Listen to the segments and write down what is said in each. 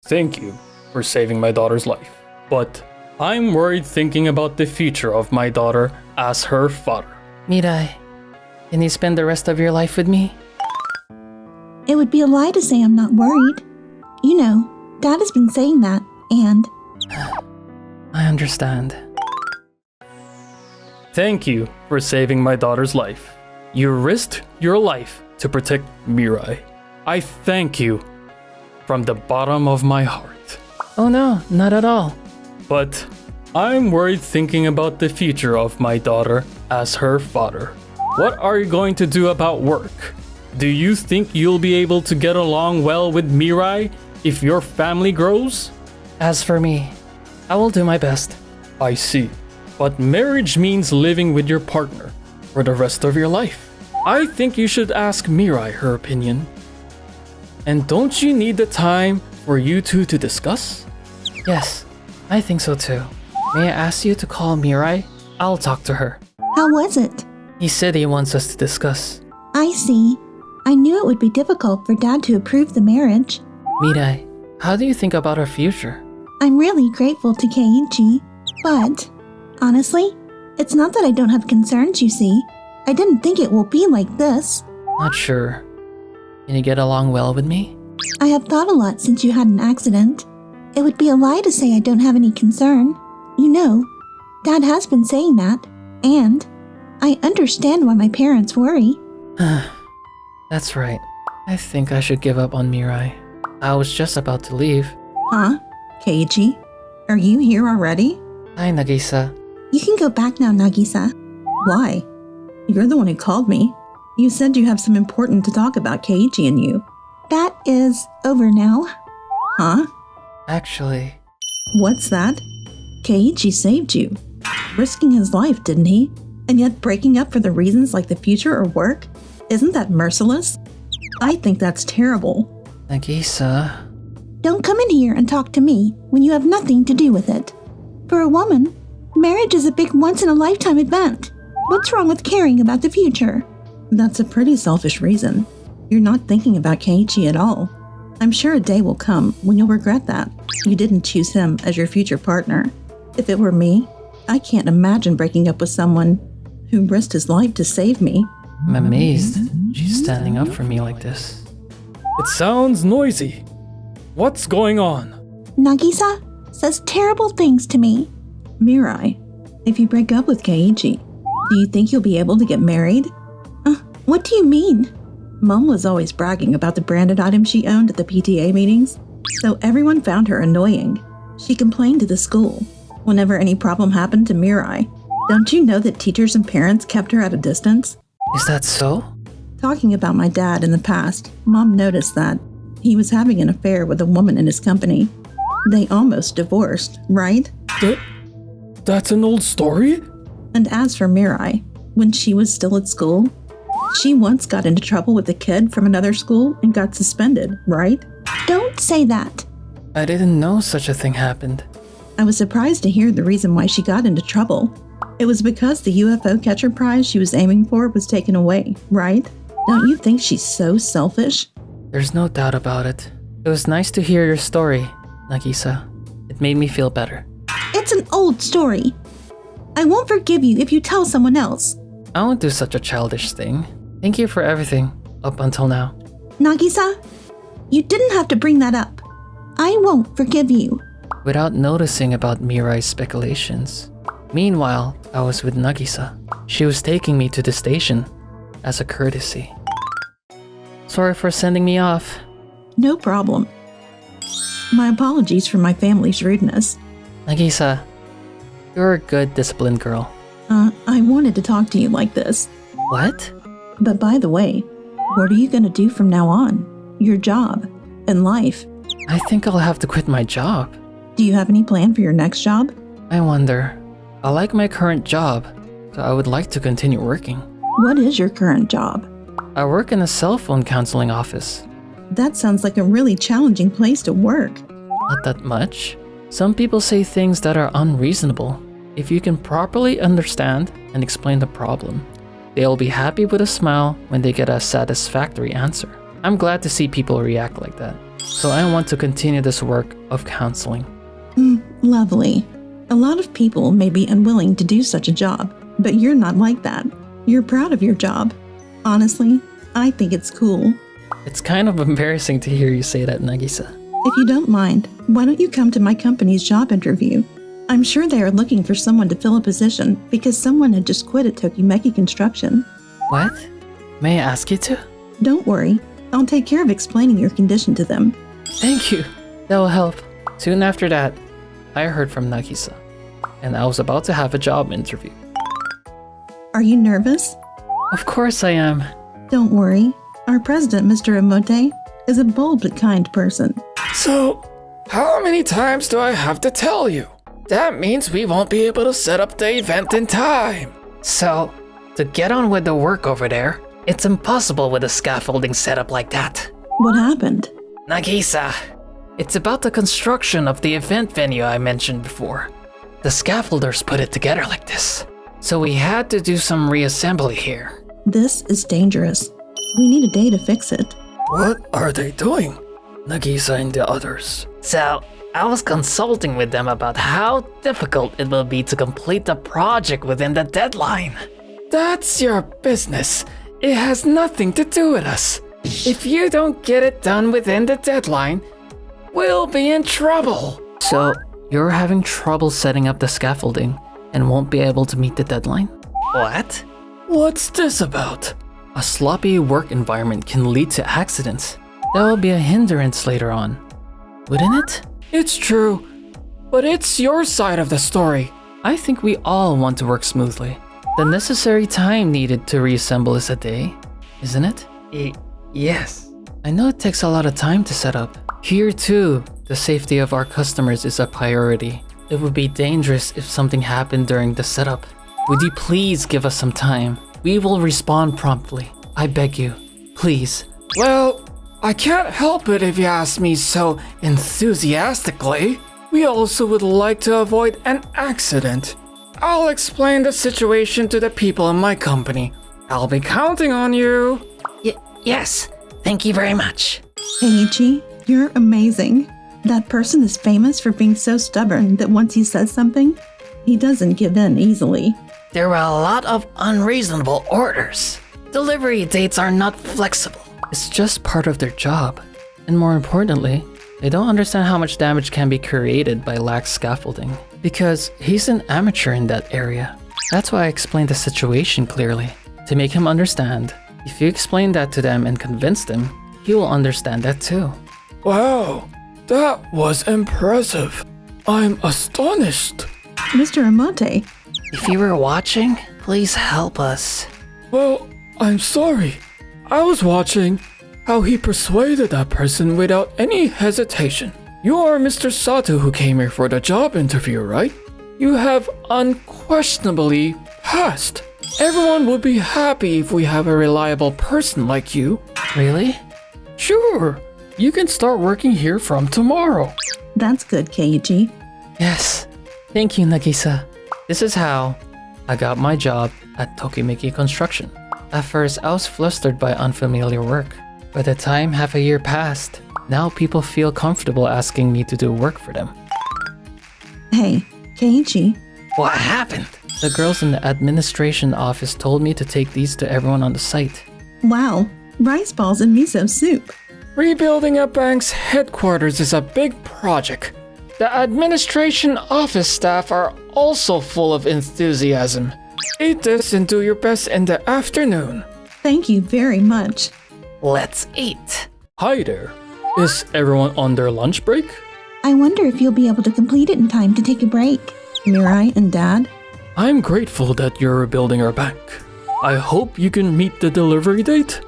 Thank you for saving my daughter's life. But I'm worried thinking about the future of my daughter as her father. Mirai, can you spend the rest of your life with me? It would be a lie to say I'm not worried. You know, Dad has been saying that, and... I understand. Thank you for saving my daughter's life. You risked your life to protect Mirai. I thank you from the bottom of my heart. Oh no, not at all. But I'm worried thinking about the future of my daughter as her father. What are you going to do about work? Do you think you'll be able to get along well with Mirai if your family grows? As for me, I will do my best. I see. But marriage means living with your partner for the rest of your life. I think you should ask Mirai her opinion. And don't you need the time for you two to discuss? Yes, I think so too. May I ask you to call Mirai? I'll talk to her. How was it? He said he wants us to discuss. I see. I knew it would be difficult for Dad to approve the marriage. Mirai, how do you think about our future? I'm really grateful to Keiichi, but honestly, it's not that I don't have concerns, you see. I didn't think it will be like this. Not sure. Can you get along well with me? I have thought a lot since you had an accident. It would be a lie to say I don't have any concern. You know, Dad has been saying that, and I understand why my parents worry. That's right. I think I should give up on Mirai. I was just about to leave. Huh? Keiichi? Are you here already? Hi, Nagisa. You can go back now, Nagisa. Why? You're the one who called me. You said you have some important to talk about Keiichi and you. That is over now. Huh? Actually, What's that? Keiichi saved you. Risking his life, didn't he? And yet breaking up for the reasons like the future or work? Isn't that merciless? I think that's terrible. Nagisa. Don't come in here and talk to me when you have nothing to do with it. For a woman, marriage is a big once-in-a-lifetime event. What's wrong with caring about the future? That's a pretty selfish reason. You're not thinking about Keiichi at all. I'm sure a day will come when you'll regret that. You didn't choose him as your future partner. If it were me, I can't imagine breaking up with someone who risked his life to save me. I'm amazed she's standing up for me like this. It sounds noisy. What's going on? Nagisa says terrible things to me. Mirai, if you break up with Keiichi, do you think you'll be able to get married? What do you mean? Mom was always bragging about the branded items she owned at the PTA meetings, so everyone found her annoying. She complained to the school whenever any problem happened to Mirai. Don't you know that teachers and parents kept her at a distance? Is that so? Talking about my dad in the past, Mom noticed that he was having an affair with a woman in his company. They almost divorced, right? That's an old story? And as for Mirai, when she was still at school, she once got into trouble with a kid from another school and got suspended, right? Don't say that. I didn't know such a thing happened. I was surprised to hear the reason why she got into trouble. It was because the UFO catcher prize she was aiming for was taken away, right? Don't you think she's so selfish? There's no doubt about it. It was nice to hear your story, Nagisa. It made me feel better. It's an old story. I won't forgive you if you tell someone else. I won't do such a childish thing. Thank you for everything, up until now. Nagisa, you didn't have to bring that up. I won't forgive you. Without noticing about Mirai's speculations. Meanwhile, I was with Nagisa. She was taking me to the station as a courtesy. Sorry for sending me off. No problem. My apologies for my family's rudeness. Nagisa, you're a good, disciplined girl. I wanted to talk to you like this. What? But by the way, what are you going to do from now on? Your job and life. I think I'll have to quit my job. Do you have any plan for your next job? I wonder. I like my current job, so I would like to continue working. What is your current job? I work in a cell phone counseling office. That sounds like a really challenging place to work. Not that much. Some people say things that are unreasonable. If you can properly understand and explain the problem, they'll be happy with a smile when they get a satisfactory answer. I'm glad to see people react like that. So I want to continue this work of counseling. Lovely. A lot of people may be unwilling to do such a job, but you're not like that. You're proud of your job. Honestly, I think it's cool. It's kind of embarrassing to hear you say that, Nagisa. If you don't mind, why don't you come to my company's job interview? I'm sure they are looking for someone to fill a position because someone had just quit at Tokimeki Construction. What? May I ask you to? Don't worry, I'll take care of explaining your condition to them. Thank you. That will help. Soon after that, I heard from Nagisa, and I was about to have a job interview. Are you nervous? Of course I am. Don't worry. Our president, Mr. Emote, is a bold but kind person. So, how many times do I have to tell you? That means we won't be able to set up the event in time. So, to get on with the work over there, it's impossible with a scaffolding setup like that. What happened? Nagisa, it's about the construction of the event venue I mentioned before. The scaffolders put it together like this, so we had to do some reassembly here. This is dangerous. We need a day to fix it. What are they doing? Nagisa and the others. So, I was consulting with them about how difficult it will be to complete the project within the deadline. That's your business. It has nothing to do with us. If you don't get it done within the deadline, we'll be in trouble. So, you're having trouble setting up the scaffolding and won't be able to meet the deadline? What? What's this about? A sloppy work environment can lead to accidents. That will be a hindrance later on, wouldn't it? It's true, but it's your side of the story. I think we all want to work smoothly. The necessary time needed to reassemble is a day, isn't it? Yes. I know it takes a lot of time to set up. Here too, the safety of our customers is a priority. It would be dangerous if something happened during the setup. Would you please give us some time? We will respond promptly. I beg you, please. Well, I can't help it if you ask me so enthusiastically. We also would like to avoid an accident. I'll explain the situation to the people in my company. I'll be counting on you. Yes, thank you very much. Keiichi, you're amazing. That person is famous for being so stubborn that once he says something, he doesn't give in easily. There were a lot of unreasonable orders. Delivery dates are not flexible. It's just part of their job. And more importantly, they don't understand how much damage can be created by lax scaffolding. Because he's an amateur in that area. That's why I explained the situation clearly. To make him understand. If you explain that to them and convince them, he will understand that too. Wow, that was impressive. I'm astonished. Mr. Emote, If you were watching, please help us. Well, I'm sorry. I was watching how he persuaded that person without any hesitation. You are Mr. Sato who came here for the job interview, right? You have unquestionably passed. Everyone would be happy if we have a reliable person like you. Really? Sure, you can start working here from tomorrow. that's good, Keiichi. Yes. Thank you, Nagisa. This is how I got my job at Tokimeki Construction. At first, I was flustered by unfamiliar work. By the time half a year passed, now people feel comfortable asking me to do work for them. Hey, Keiichi, What happened? The girls in the administration office told me to take these to everyone on the site. wow, rice balls and miso soup. Rebuilding a bank's headquarters is a big project. The administration office staff are also full of enthusiasm. Eat this and do your best in the afternoon. Thank you very much. Let's eat. Hi there. Is everyone on their lunch break? I wonder if you'll be able to complete it in time to take a break. Mirai and Dad, I'm grateful that you're rebuilding our bank. I hope you can meet the delivery date.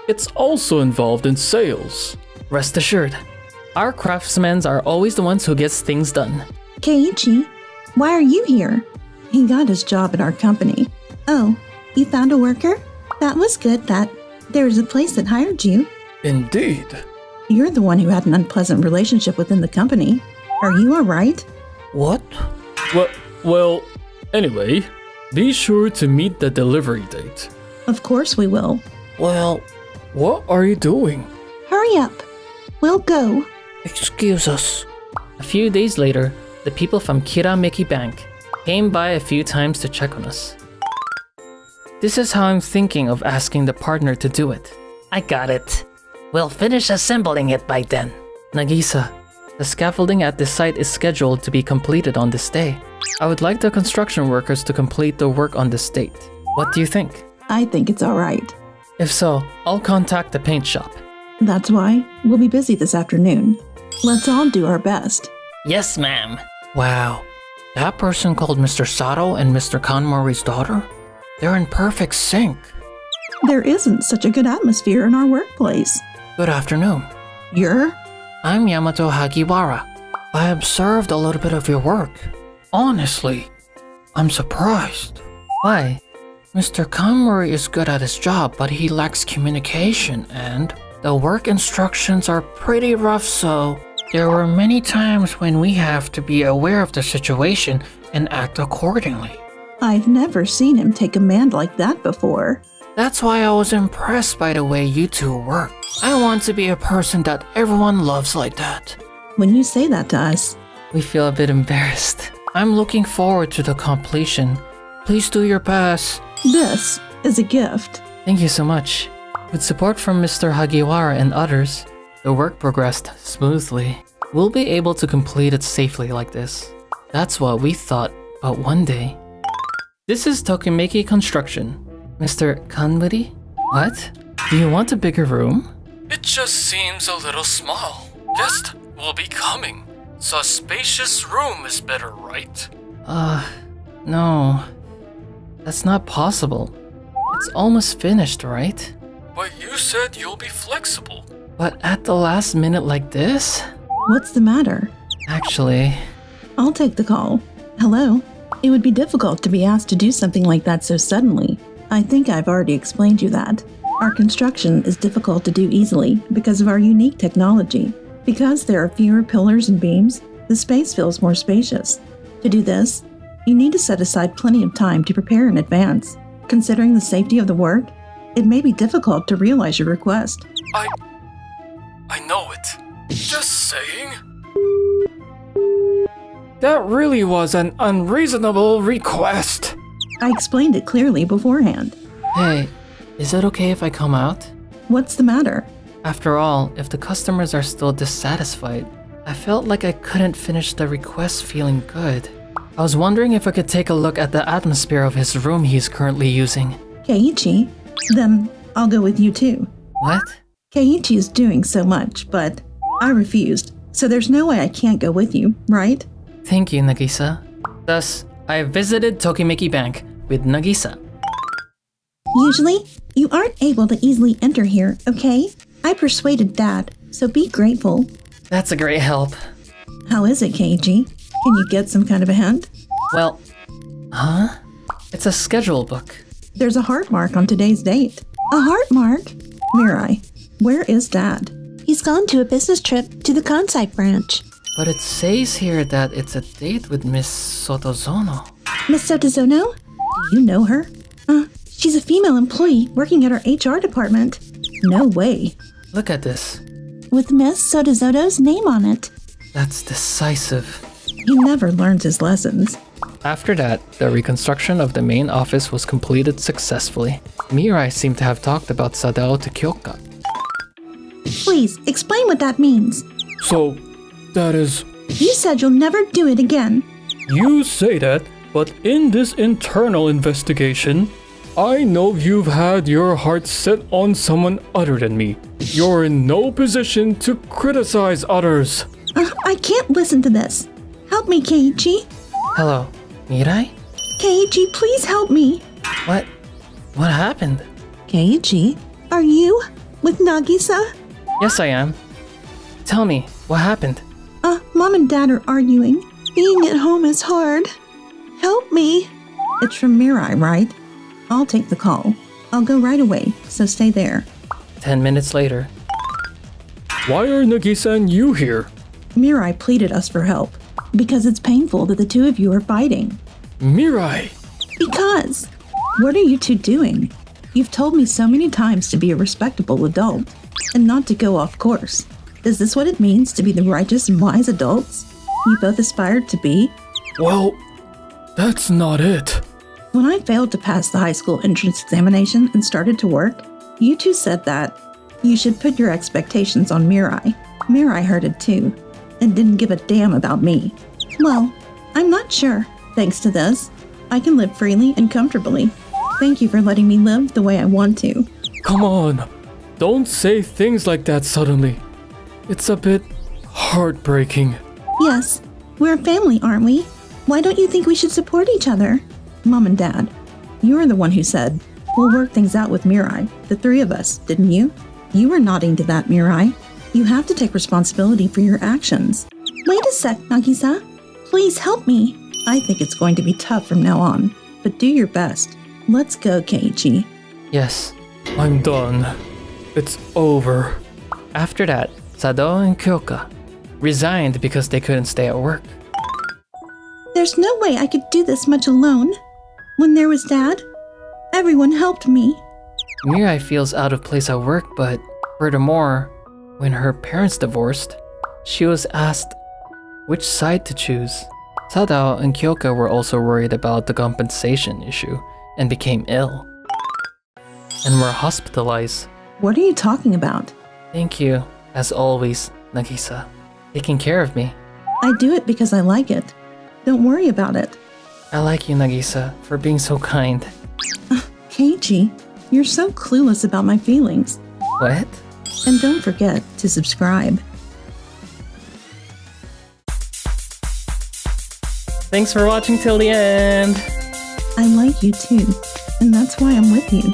It's also involved in sales. Rest assured, our craftsmen are always the ones who gets things done. Keiichi, why are you here? he got his job at our company. Oh, you found a worker? That was good that there was a place that hired you. Indeed. You're the one who had an unpleasant relationship within the company. Are you alright? What? Well, anyway, be sure to meet the delivery date. Of course we will. Well, What are you doing? Hurry up. We'll go. Excuse us. A few days later, the people from Kirameki Bank came by a few times to check on us. This is how I'm thinking of asking the partner to do it. I got it. We'll finish assembling it by then. Nagisa, the scaffolding at this site is scheduled to be completed on this day. I would like the construction workers to complete the work on this date. What do you think? I think it's all right. If so, I'll contact the paint shop. That's why we'll be busy this afternoon. Let's all do our best. Yes, ma'am. Wow, that person called Mr. Sato and Mr. Kanmori's daughter? They're in perfect sync. There isn't such a good atmosphere in our workplace. Good afternoon. I'm Yamato Hagiwara. I observed a little bit of your work. Honestly, I'm surprised. Why? Mr. Kanmori is good at his job, but he lacks communication, and the work instructions are pretty rough, so there were many times when we have to be aware of the situation and act accordingly. I've never seen him take command like that before. That's why I was impressed by the way you two work. I want to be a person that everyone loves like that. When you say that to us, We feel a bit embarrassed. I'm looking forward to the completion. Please do your best. this is a gift. Thank you so much. With support from Mr. Hagiwara and others, the work progressed smoothly. We'll be able to complete it safely like this. That's what we thought, but one day... This is Tokimeki Construction. Mr. Kanmuri? What? Do you want a bigger room? It just seems a little small. Guest will be coming, so a spacious room is better, right? No. That's not possible. It's almost finished, right? But you said you'll be flexible. But at the last minute like this? What's the matter? Actually, I'll take the call. Hello? It would be difficult to be asked to do something like that so suddenly. I think I've already explained you that. Our construction is difficult to do easily because of our unique technology. Because there are fewer pillars and beams, the space feels more spacious. To do this, you need to set aside plenty of time to prepare in advance. Considering the safety of the work, it may be difficult to realize your request. I know it. Just saying. That really was an unreasonable request. I explained it clearly beforehand. hey, is it okay if I come out? What's the matter? After all, if the customers are still dissatisfied, I felt like I couldn't finish the request feeling good. I was wondering if I could take a look at the atmosphere of his room he's currently using. Keiichi? Then I'll go with you too. What? Keiichi is doing so much, but I refused, so there's no way I can't go with you, right? Thank you, Nagisa. Thus, I visited Tokimeki Bank with Nagisa. Usually, you aren't able to easily enter here, okay? I persuaded Dad, so be grateful. That's a great help. How is it, Keiichi? Can you get some kind of a hint? Well, huh? It's a schedule book. There's a heart mark on today's date. A heart mark? Mirai, where is Dad? He's gone to a business trip to the Kansai branch. But it says here that it's a date with Miss Sotozono. Miss Sotozono? Do you know her? She's a female employee working at our HR department. No way. Look at this. With Miss Sotozono's name on it. That's decisive. He never learns his lessons. After that, the reconstruction of the main office was completed successfully. Mirai seemed to have talked about Sadao to Kyoka. Please, explain what that means. So, that is... You said you'll never do it again. You say that, but in this internal investigation, I know you've had your heart set on someone other than me. You're in no position to criticize others. I can't listen to this. Help me, Keiichi. Hello, Mirai? Keiichi, please help me. What? What happened? Keiichi? Are you with Nagisa? Yes, I am. Tell me, what happened? Mom and Dad are arguing. Being at home is hard. Help me. It's from Mirai, right? I'll take the call. I'll go right away, so stay there. 10 minutes later. Why are Nagisa and you here? Mirai pleaded us for help because it's painful that the two of you are fighting. Mirai! Because. What are you two doing? You've told me so many times to be a respectable adult and not to go off course. Is this what it means to be the righteous and wise adults you both aspired to be? Well, that's not it. When I failed to pass the high school entrance examination and started to work, you two said that you should put your expectations on Mirai. Mirai heard it too, and didn't give a damn about me. Well, I'm not sure. Thanks to this, I can live freely and comfortably. Thank you for letting me live the way I want to. Come on. Don't say things like that suddenly. It's a bit heartbreaking. Yes, we're a family, aren't we? Why don't you think we should support each other? Mom and Dad, you were the one who said, we'll work things out with Mirai, the three of us, didn't you? You were nodding to that, Mirai. You have to take responsibility for your actions. Wait a sec, Nagisa. Please help me. I think it's going to be tough from now on, but do your best. Let's go, Keiichi. Yes. I'm done. It's over. After that, Sado and Kyoka resigned because they couldn't stay at work. There's no way I could do this much alone. When there was Dad, everyone helped me. Mirai feels out of place at work, but furthermore, when her parents divorced, she was asked which side to choose. Sadao and Kyoka were also worried about the compensation issue and became ill and were hospitalized. What are you talking about? Thank you, as always, Nagisa, taking care of me. I do it because I like it. Don't worry about it. I like you, Nagisa, for being so kind. Keiichi, you're so clueless about my feelings. What? And don't forget to subscribe. Thanks for watching till the end. I like you too, and that's why I'm with you.